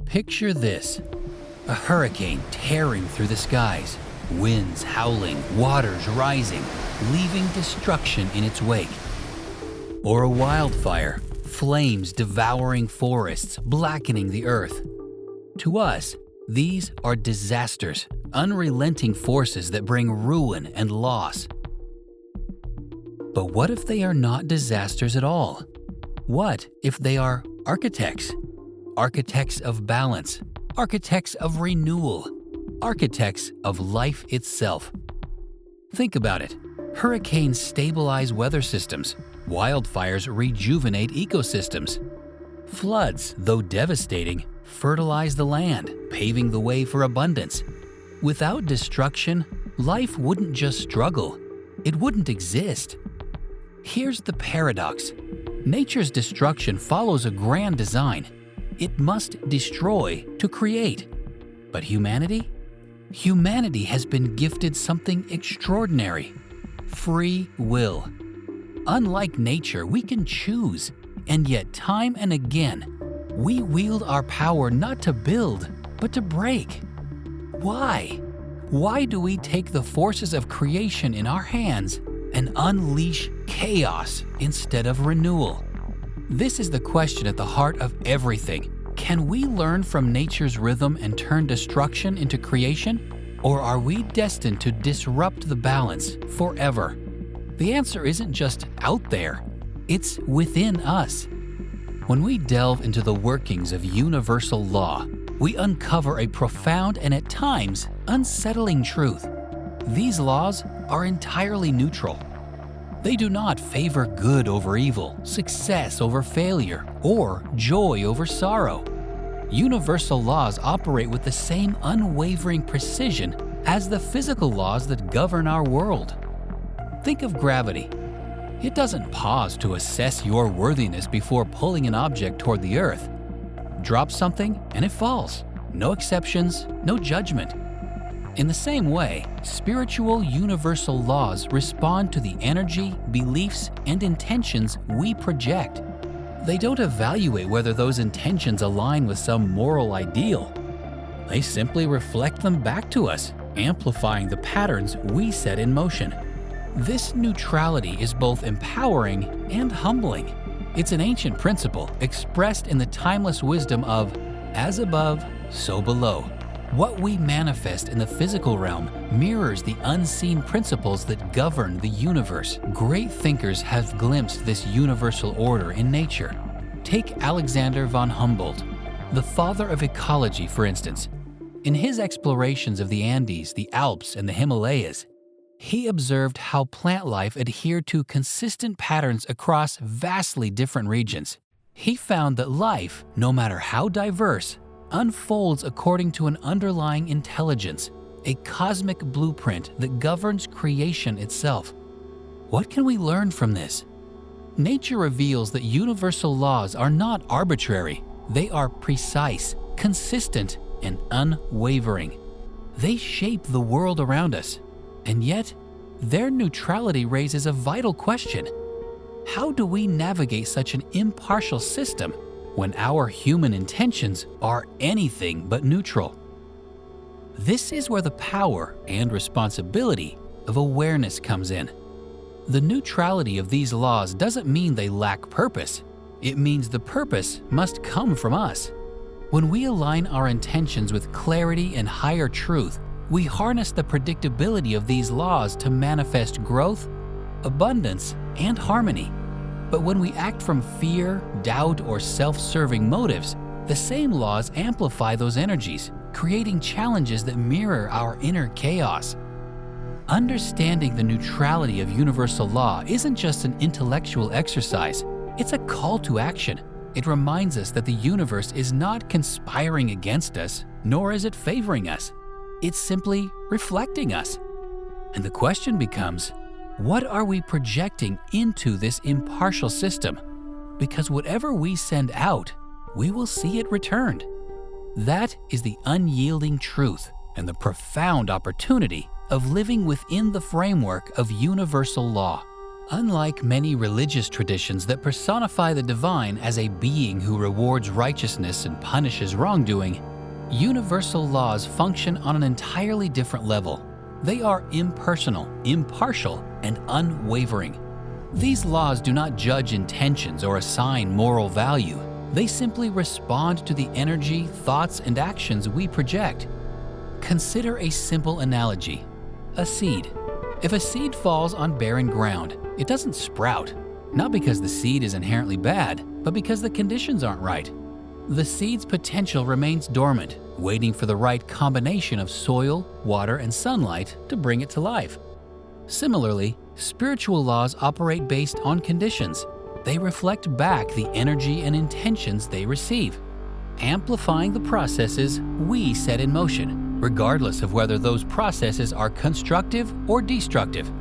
Picture this: a hurricane tearing through the skies, winds howling, waters rising, leaving destruction in its wake. Or a wildfire, flames devouring forests, blackening the earth. To us, these are disasters, unrelenting forces that bring ruin and loss. But what if they are not disasters at all? What if they are architects? Architects of balance, architects of renewal, architects of life itself. Think about it. Hurricanes stabilize weather systems. Wildfires rejuvenate ecosystems. Floods, though devastating, fertilize the land, paving the way for abundance. Without destruction, life wouldn't just struggle. It wouldn't exist. Here's the paradox. Nature's destruction follows a grand design. It must destroy to create. But humanity? Humanity has been gifted something extraordinary: free will. Unlike nature, we can choose, and yet time and again, we wield our power not to build, but to break. Why? Why do we take the forces of creation in our hands and unleash chaos instead of renewal? This is the question at the heart of everything. Can we learn from nature's rhythm and turn destruction into creation? Or are we destined to disrupt the balance forever? The answer isn't just out there, it's within us. When we delve into the workings of universal law, we uncover a profound and at times unsettling truth. These laws are entirely neutral. They do not favor good over evil, success over failure, or joy over sorrow. Universal laws operate with the same unwavering precision as the physical laws that govern our world. Think of gravity. It doesn't pause to assess your worthiness before pulling an object toward the earth. Drop something and it falls. No exceptions, no judgment. In the same way, spiritual universal laws respond to the energy, beliefs, and intentions we project. They don't evaluate whether those intentions align with some moral ideal. They simply reflect them back to us, amplifying the patterns we set in motion. This neutrality is both empowering and humbling. It's an ancient principle expressed in the timeless wisdom of as above, so below. What we manifest in the physical realm mirrors the unseen principles that govern the universe. Great thinkers have glimpsed this universal order in nature. Take Alexander von Humboldt, the father of ecology, for instance. In his explorations of the Andes, the Alps, and the Himalayas, he observed how plant life adhered to consistent patterns across vastly different regions. He found that life, no matter how diverse, unfolds according to an underlying intelligence, a cosmic blueprint that governs creation itself. What can we learn from this? Nature reveals that universal laws are not arbitrary. They are precise, consistent, and unwavering. They shape the world around us, and yet their neutrality raises a vital question. How do we navigate such an impartial system when our human intentions are anything but neutral? This is where the power and responsibility of awareness comes in. The neutrality of these laws doesn't mean they lack purpose. It means the purpose must come from us. When we align our intentions with clarity and higher truth, we harness the predictability of these laws to manifest growth, abundance, and harmony. But when we act from fear, doubt, or self-serving motives, the same laws amplify those energies, creating challenges that mirror our inner chaos. Understanding the neutrality of universal law isn't just an intellectual exercise, it's a call to action. It reminds us that the universe is not conspiring against us, nor is it favoring us. It's simply reflecting us. And the question becomes, what are we projecting into this impartial system? Because whatever we send out, we will see it returned. That is the unyielding truth and the profound opportunity of living within the framework of universal law, Unlike many religious traditions that personify the divine as a being who rewards righteousness and punishes wrongdoing, universal laws function on an entirely different level. They are impersonal, impartial, and unwavering. These laws do not judge intentions or assign moral value. They simply respond to the energy, thoughts, and actions we project. Consider a simple analogy: a seed. If a seed falls on barren ground, it doesn't sprout, not because the seed is inherently bad, but because the conditions aren't right. The seed's potential remains dormant, waiting for the right combination of soil, water, and sunlight to bring it to life. Similarly, spiritual laws operate based on conditions. They reflect back the energy and intentions they receive, amplifying the processes we set in motion, regardless of whether those processes are constructive or destructive.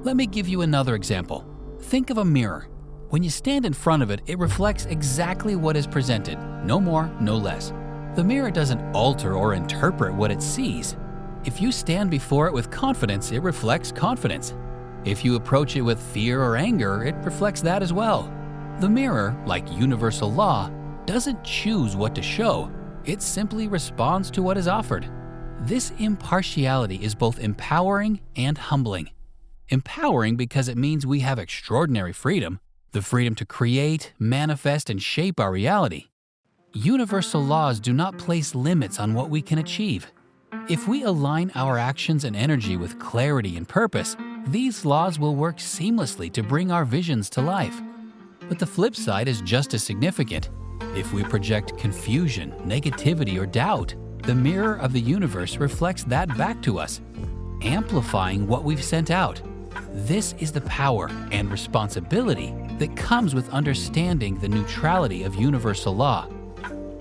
Let me give you another example. Think of a mirror. When you stand in front of it, it reflects exactly what is presented, no more, no less. The mirror doesn't alter or interpret what it sees. If you stand before it with confidence, it reflects confidence. If you approach it with fear or anger, it reflects that as well. The mirror, like universal law, doesn't choose what to show. It simply responds to what is offered. This impartiality is both empowering and humbling. Empowering because it means we have extraordinary freedom, the freedom to create, manifest, and shape our reality. Universal laws do not place limits on what we can achieve. If we align our actions and energy with clarity and purpose, these laws will work seamlessly to bring our visions to life. But the flip side is just as significant. If we project confusion, negativity, or doubt, the mirror of the universe reflects that back to us, amplifying what we've sent out. This is the power and responsibility that comes with understanding the neutrality of universal law.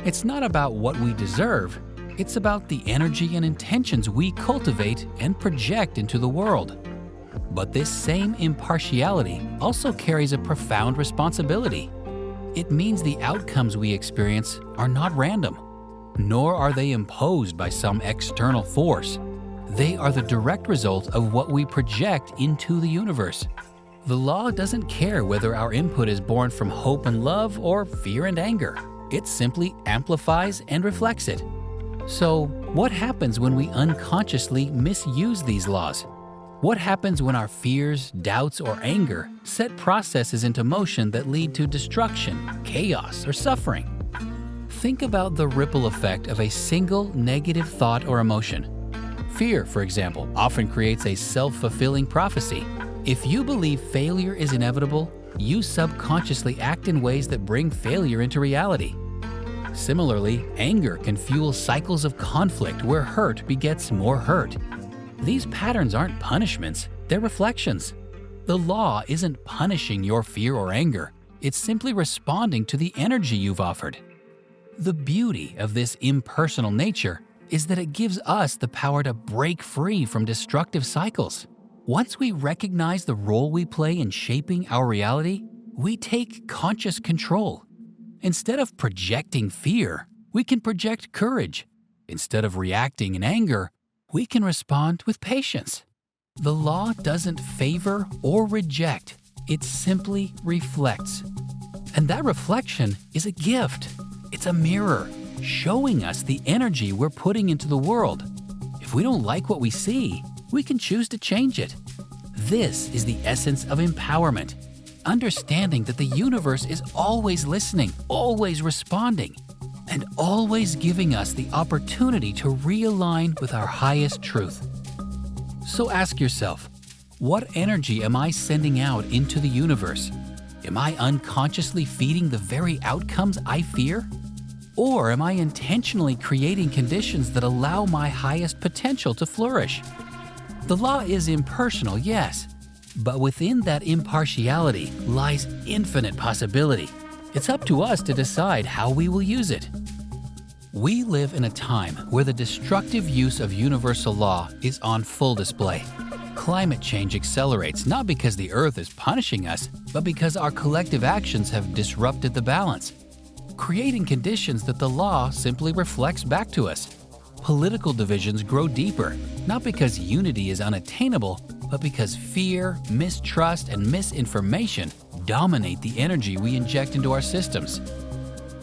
It's not about what we deserve, it's about the energy and intentions we cultivate and project into the world. But this same impartiality also carries a profound responsibility. It means the outcomes we experience are not random, nor are they imposed by some external force. They are the direct result of what we project into the universe. The law doesn't care whether our input is born from hope and love or fear and anger. It simply amplifies and reflects it. So, what happens when we unconsciously misuse these laws? What happens when our fears, doubts, or anger set processes into motion that lead to destruction, chaos, or suffering? Think about the ripple effect of a single negative thought or emotion. Fear, for example, often creates a self-fulfilling prophecy. If you believe failure is inevitable, you subconsciously act in ways that bring failure into reality. Similarly, anger can fuel cycles of conflict where hurt begets more hurt. These patterns aren't punishments, they're reflections. The law isn't punishing your fear or anger, it's simply responding to the energy you've offered. The beauty of this impersonal nature is that it gives us the power to break free from destructive cycles. Once we recognize the role we play in shaping our reality, we take conscious control. Instead of projecting fear, we can project courage. Instead of reacting in anger, we can respond with patience. The law doesn't favor or reject, it simply reflects. And that reflection is a gift. It's a mirror, showing us the energy we're putting into the world. If we don't like what we see, we can choose to change it. This is the essence of empowerment. Understanding that the universe is always listening, always responding, and always giving us the opportunity to realign with our highest truth. So ask yourself, what energy am I sending out into the universe? Am I unconsciously feeding the very outcomes I fear? Or am I intentionally creating conditions that allow my highest potential to flourish? The law is impersonal, yes, but within that impartiality lies infinite possibility. It's up to us to decide how we will use it. We live in a time where the destructive use of universal law is on full display. Climate change accelerates not because the Earth is punishing us, but because our collective actions have disrupted the balance, creating conditions that the law simply reflects back to us. Political divisions grow deeper, not because unity is unattainable, but because fear, mistrust, and misinformation dominate the energy we inject into our systems.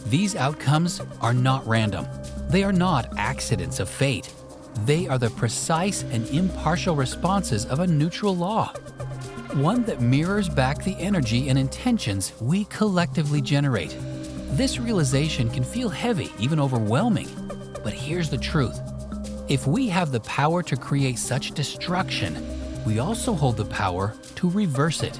These outcomes are not random. They are not accidents of fate. They are the precise and impartial responses of a neutral law, one that mirrors back the energy and intentions we collectively generate. This realization can feel heavy, even overwhelming, but here's the truth. If we have the power to create such destruction, we also hold the power to reverse it.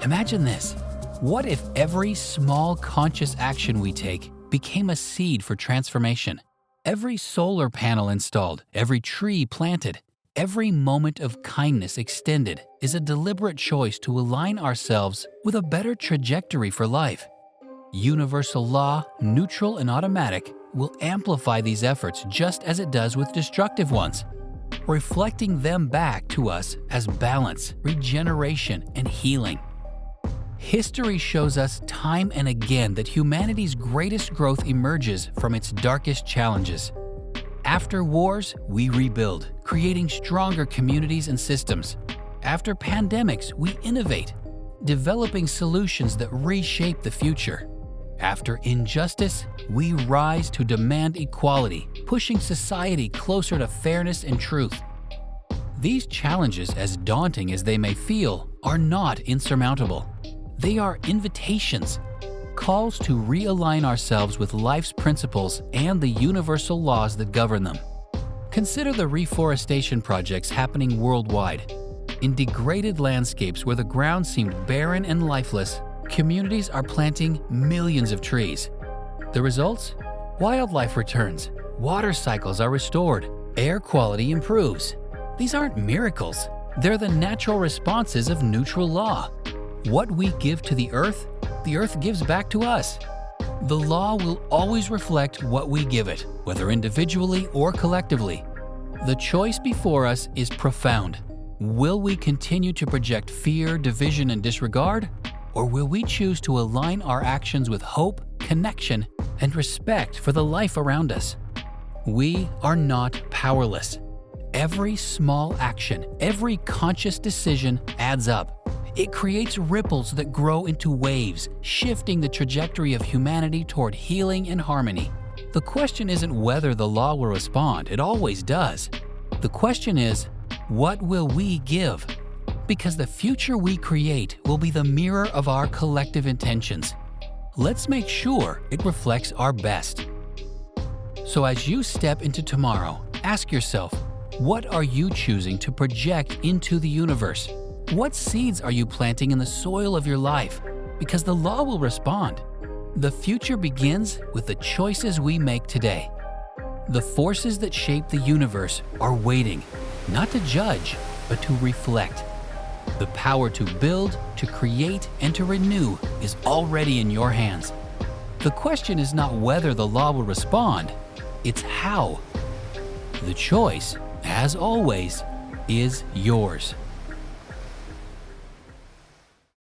Imagine this. What if every small conscious action we take became a seed for transformation? Every solar panel installed, every tree planted, every moment of kindness extended is a deliberate choice to align ourselves with a better trajectory for life. Universal law, neutral and automatic, will amplify these efforts just as it does with destructive ones, reflecting them back to us as balance, regeneration, and healing. History shows us time and again that humanity's greatest growth emerges from its darkest challenges. After wars, we rebuild, creating stronger communities and systems. After pandemics, we innovate, developing solutions that reshape the future. After injustice, we rise to demand equality, pushing society closer to fairness and truth. These challenges, as daunting as they may feel, are not insurmountable. They are invitations, calls to realign ourselves with life's principles and the universal laws that govern them. Consider the reforestation projects happening worldwide. In degraded landscapes where the ground seemed barren and lifeless, communities are planting millions of trees. The results? Wildlife returns, water cycles are restored, air quality improves. These aren't miracles. They're the natural responses of neutral law. What we give to the earth gives back to us. The law will always reflect what we give it, whether individually or collectively. The choice before us is profound. Will we continue to project fear, division, and disregard? Or will we choose to align our actions with hope, connection, and respect for the life around us? We are not powerless. Every small action, every conscious decision adds up. It creates ripples that grow into waves, shifting the trajectory of humanity toward healing and harmony. The question isn't whether the law will respond, it always does. The question is, what will we give? Because the future we create will be the mirror of our collective intentions. Let's make sure it reflects our best. So as you step into tomorrow, ask yourself, what are you choosing to project into the universe? What seeds are you planting in the soil of your life? Because the law will respond. The future begins with the choices we make today. The forces that shape the universe are waiting, not to judge, but to reflect. The power to build, to create, and to renew is already in your hands. The question is not whether the law will respond, it's how. The choice, as always, is yours.